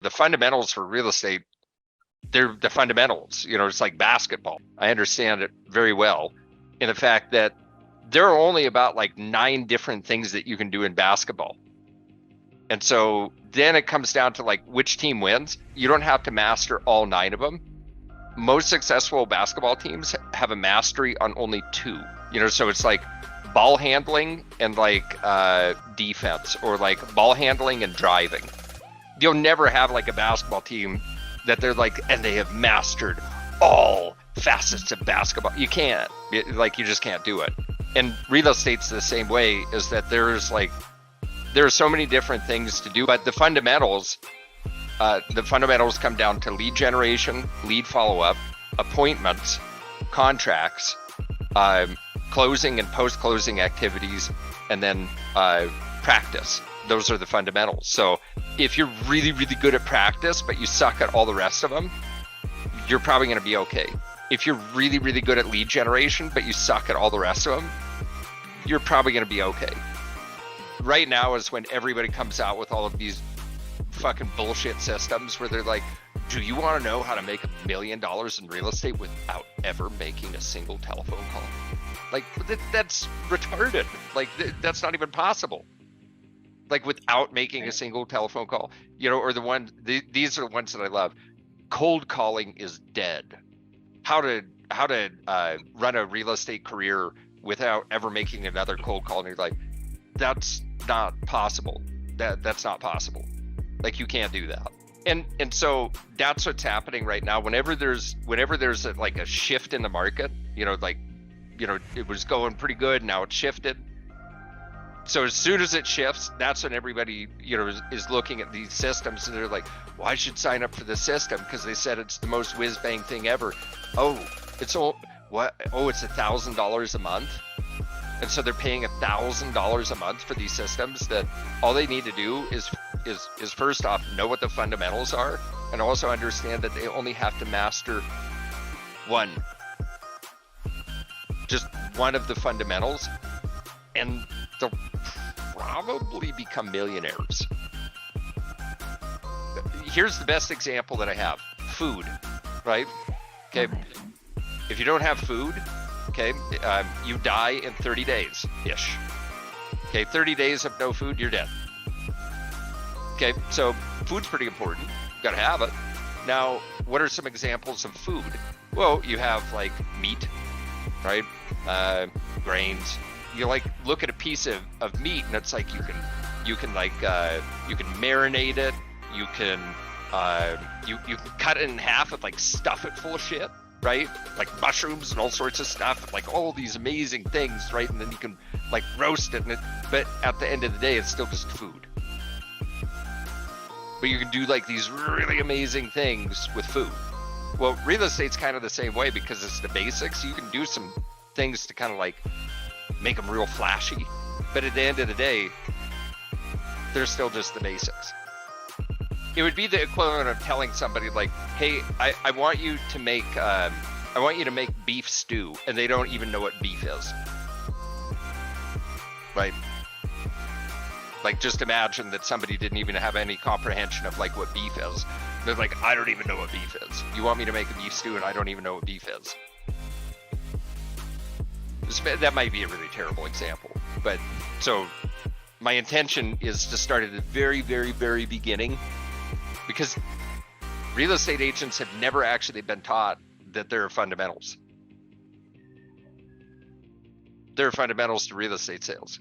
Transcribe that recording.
The fundamentals for real estate, they're the fundamentals. It's like basketball. I understand it very well in the fact that there are only about like 9 different things that you can do in basketball. And so then it comes down to like which team wins. You don't have to master all 9 of them. Most successful basketball teams have a mastery on only 2. So it's like ball handling and like defense, or like ball handling and driving. You'll never have like a basketball team that they're like, and they have mastered all facets of basketball. You can't, you just can't do it. And real estate's the same way, is that there are so many different things to do, but the fundamentals come down to lead generation, lead follow-up, appointments, contracts, closing and post-closing activities, and then practice. Those are the fundamentals. So if you're really, really good at practice, but you suck at all the rest of them, you're probably going to be okay. If you're really, really good at lead generation, but you suck at all the rest of them, you're probably going to be okay. Right now is when everybody comes out with all of these fucking bullshit systems where they're like, do you want to know how to make $1 million in real estate without ever making a single telephone call? Like, that's retarded. Like, that's not even possible. Like, without making a single telephone call, or these are the ones that I love. Cold calling is dead. How to run a real estate career without ever making another cold call. And you're like, that's not possible. That's not possible. Like, you can't do that. And so that's what's happening right now. Whenever there's a shift in the market, it was going pretty good. Now it's shifted. So as soon as it shifts, that's when everybody, is looking at these systems, and they're like, well, I should sign up for this system because they said it's the most whiz bang thing ever. Oh, it's $1,000 a month. And so they're paying $1,000 a month for these systems that all they need to do is first off know what the fundamentals are, and also understand that they only have to master just one of the fundamentals, and they'll probably become millionaires. Here's the best example that I have. Food, right? Okay. If you don't have food, okay, you die in 30 days-ish. Okay, 30 days of no food, you're dead. Okay, so food's pretty important. You gotta have it. Now, what are some examples of food? Well, you have like meat, right? Grains. You like look at a piece of meat, and it's like you can marinate it. You can cut it in half and like stuff it full of shit, right? Like mushrooms and all sorts of stuff, like all these amazing things, right? And then you can like roast it, but at the end of the day, it's still just food. But you can do like these really amazing things with food. Well, real estate's kind of the same way, because it's the basics. You can do some things to kind of like make them real flashy, but at the end of the day, they're still just the basics. It would be the equivalent of telling somebody like, hey, I want you to make beef stew, and they don't even know what beef is, right? Like, just imagine that somebody didn't even have any comprehension of like what beef is. They're like, I don't even know what beef is. You want me to make a beef stew and I don't even know what beef is? That might be a really terrible example, but so my intention is to start at the very, very, very beginning, because real estate agents have never actually been taught that there are fundamentals. There are fundamentals to real estate sales.